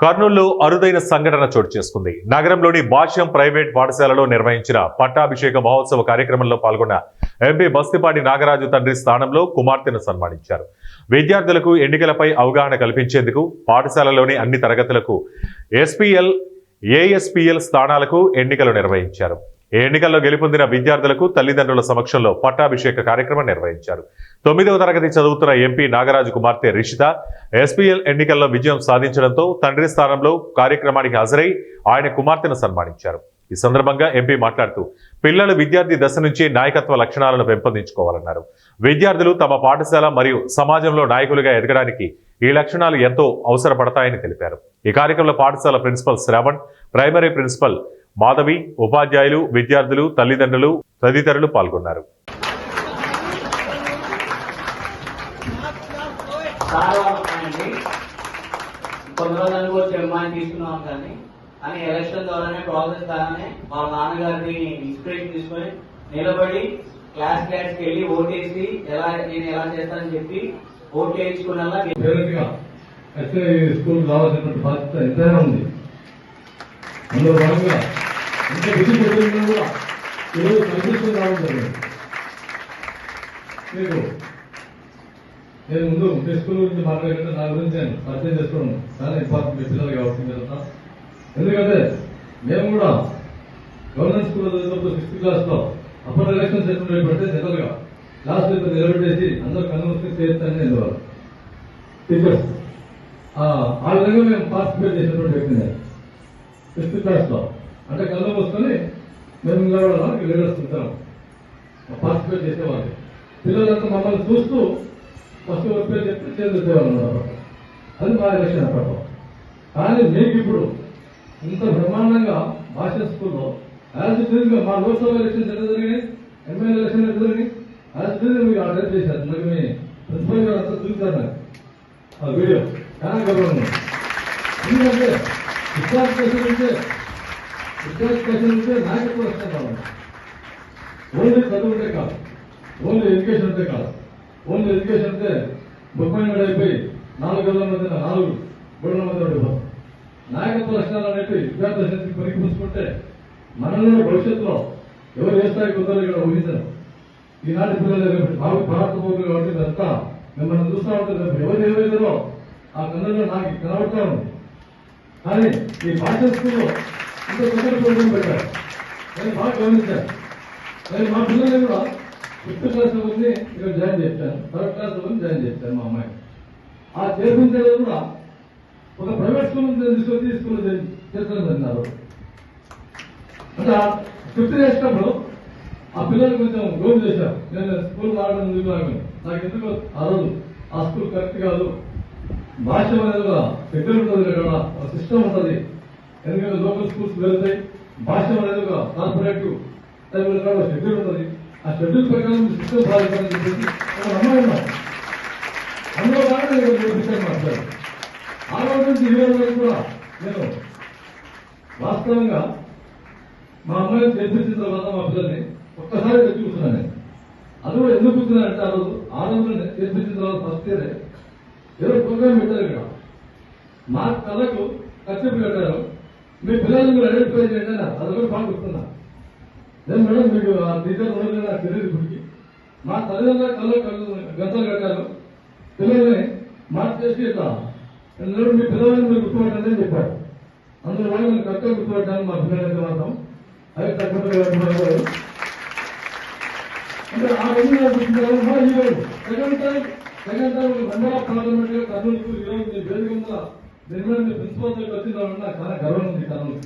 కర్నూలులో అరుదైన సంఘటన చోటు చేసుకుంది. నగరంలోని భాష్యం ప్రైవేట్ పాఠశాలలో నిర్వహించిన పట్టాభిషేక మహోత్సవ కార్యక్రమంలో పాల్గొన్న ఎంపీ బస్తిపాటి నాగరాజు తండ్రి స్థానంలో కుమార్తెను సన్మానించారు. విద్యార్థులకు ఎన్నికలపై అవగాహన కల్పించేందుకు పాఠశాలలోని అన్ని తరగతులకు ఎస్పీఎల్, ఏఎస్పీఎల్ స్థానాలకు ఎన్నికలు నిర్వహించారు. ఈ ఎన్నికల్లో గెలుపొందిన విద్యార్థులకు తల్లిదండ్రుల సమక్షంలో పట్టాభిషేక కార్యక్రమం నిర్వహించారు. 9వ తరగతి చదువుతున్న ఎంపీ నాగరాజు కుమార్తె రిషిత ఎస్పీఎల్ ఎన్నికల్లో విజయం సాధించడంతో తండ్రి స్థానంలో కార్యక్రమానికి హాజరై ఆయన కుమార్తెను సన్మానించారు. ఈ సందర్భంగా ఎంపీ మాట్లాడుతూ పిల్లలు విద్యార్థి దశ నుంచి నాయకత్వ లక్షణాలను పెంపొందించుకోవాలన్నారు. విద్యార్థులు తమ పాఠశాల మరియు సమాజంలో నాయకులుగా ఎదగడానికి ఈ లక్షణాలు ఎంతో అవసరపడతాయని తెలిపారు. ఈ కార్యక్రమంలో పాఠశాల principal Shravan, primary principal Madhavi, ఉపాధ్యాయులు, విద్యార్థులు, తల్లిదండ్రులు తదితరులు పాల్గొన్నారు. అని ఎలక్షన్ ద్వారానే ప్రాసెస్ ద్వారానే వాళ్ళ నాన్నగారిని ఇన్స్పిరేషన్ తీసుకొని నిలబడి క్లాస్ వెళ్ళి ఓటేసి నేను ఎలా చేస్తానని చెప్పి ఓట్లు వేయించుకున్నా స్కూల్ రావాల్సినటువంటి బాధ్యత ఎంతైనా ఉంది. అందులో భాగంగా ఇంత విధి పెట్టిన కూడా ఈరోజు కనిపిస్తుంది రావడం మీకు నేను ముందు మీ స్కూల్ గురించి మాట్లాడుతుంటే నా గురించి నేను పరిచయం చేసుకోవడం చాలా ఇంపార్టెంట్ మీ పిల్లలకి అవసరం కదా. ఎందుకంటే మేము కూడా గవర్నమెంట్ స్కూల్లో చదివినప్పుడు 6th క్లాస్లో అప్పటి ఎలక్షన్స్ ఎటువంటి పడితే జనరల్ గా క్లాస్ పేపర్ నిలబెట్టేసి అందరూ కన్నుమూసి చేస్తానని అనేవారు టీచర్స్. ఆ విధంగా మేము పార్టిసిపేట్ చేసినటువంటి వ్యక్తి నేను 6th క్లాస్లో అంటే కళ్ళు మూసుకొని మేము నిలబడడానికి లీడర్స్ ఉంటాం పార్టిసిపేట్ చేసేవాళ్ళు. పిల్లలంతా మమ్మల్ని చూస్తూ ఫస్ట్ ఒక పేరు చెప్తే చేసేవాళ్ళు అన్నమాట. అది మా ఎలక్షన్ అప్పట్లో. కానీ మీకు ఇప్పుడు ఇంత బ్రహ్మాండంగా భాష స్కూల్లో యాజ్ ఇట్ మా లోక్సభ ఎలక్షన్స్ ఎంత జరిగినాయి, ఎమ్మెల్యే ఎలక్షన్ ఎంత జరిగినాయి, యాజ్ ఇట్ మీరు అడ్రస్ చేశారు. నాకు మీ ప్రిన్సిపల్ గారు అంతా చూపించారు నాకు ఆ వీడియో. చాలా గౌరవం. ఎందుకంటే విద్యార్థి ఉంటే నాయకత్వం వస్తాం కావాలి. ఓన్లీ చదువు ఉంటే కాదు, ఓన్లీ ఎడ్యుకేషన్ ఉంటే కాదు. ఓన్లీ ఎడ్యుకేషన్ అంటే బొమ్మాయి అయిపోయి 4 గదుల మధ్య 4 గోడల మధ్య ఉండిపోతాం. నాయకత్వ లక్షణాలు అనేవి విద్యార్థి పనికి పుచ్చుకుంటే మనలో భవిష్యత్తులో ఎవరు ఏ స్థాయికి ఉందో ఇక్కడ ఊహించరు. ఈనాటి పిల్లలు భారత పౌరులు కాబట్టి ఇదంతా మిమ్మల్ని చూస్తూ ఉంటుంది. ఎవరు ఏమైందో ఆ కన్నులో నాకు కనబడతా ఉంది. కానీ ఈ భాష స్కూల్లో ఇంత తొందర ప్రోగ్రాం పెట్టారు. నేను బాగా గమనించాను. నేను మా పిల్లల్ని కూడా 5th క్లాస్ వరకు ఇక్కడ జాయిన్ చేశాను, 3rd క్లాస్ వరకు జాయిన్ చేశాను మా అమ్మాయి. ఆ చేర్పించేది కూడా ఒక ప్రైవేట్ స్కూల్ తీసుకొచ్చి స్కూల్ చేస్తున్నారు. అంటే 5th చేసినప్పుడు ఆ పిల్లలు కొంచెం గోల్ చేశారు. నేను స్కూల్ రావడం నాకు ఎందుకు ఆ రోజు ఆ స్కూల్ కరెక్ట్ కాదు, భాష అనేది దగ్గర ఉంటుంది, ఇక్కడ సిస్టమ్ ఉంటుంది. ఎందుకంటే లోకల్ స్కూల్స్ వెళ్తాయి, భాష అనేది ఒక కార్పొరేటివ్ షెడ్యూల్ ఉంటుంది. ఆ షెడ్యూల్ ప్రకారం సిస్టమ్ సాధించాలని చెప్పేసి ఒక నమ్మకం ఉన్నాం. అందులో భాగంగా నేను మాట్లాడాను. ఆ రోజు నుంచి ఈ రోజు వరకు కూడా నేను వాస్తవంగా మా అమ్మాయిని చేర్పించిన తర్వాత మా పిల్లల్ని ఒక్కసారి వచ్చి కూర్చున్నాను. నేను అది కూడా ఎందుకు కూర్చున్నానంటే ఆ రోజు చేర్పించిన తర్వాత ఫస్ట్ ఇయర్ ఏదో ప్రోగ్రామ్ పెట్టారు. ఇక్కడ మా కళకు ఖర్చు పెట్టారు. మీ పిల్లల్ని మీరు ఐడెంటిఫై చేయండి. అది కూడా బాగా గుర్తున్నా. నేను మేడం మీకు ఆ టీచర్ రోజు నాకు తెలియదు ఇప్పటికి. మా తల్లిదండ్రుల కళ్ళు గంటలు కట్టారు. పిల్లల్ని మార్చేసి ఇట్లా మీ పిల్లల్ని మీరు గుర్తుపట్టండి అని చెప్పారు. అందులో వాళ్ళు నేను కరెక్ట్గా గుర్తుపట్టాను. మా పిల్లలైతే మాత్రం అవి తక్కువ అంటే ఆ రోజు గుర్తించారు. ఈ రోజు second time member of parliament గా కర్నూలు ఈరోజు మీ వేదిక మీద దీని మీద మీ ప్రిన్సిపల్ వచ్చిందా నాకు చాలా గర్వం ఉంది. కర్నూలు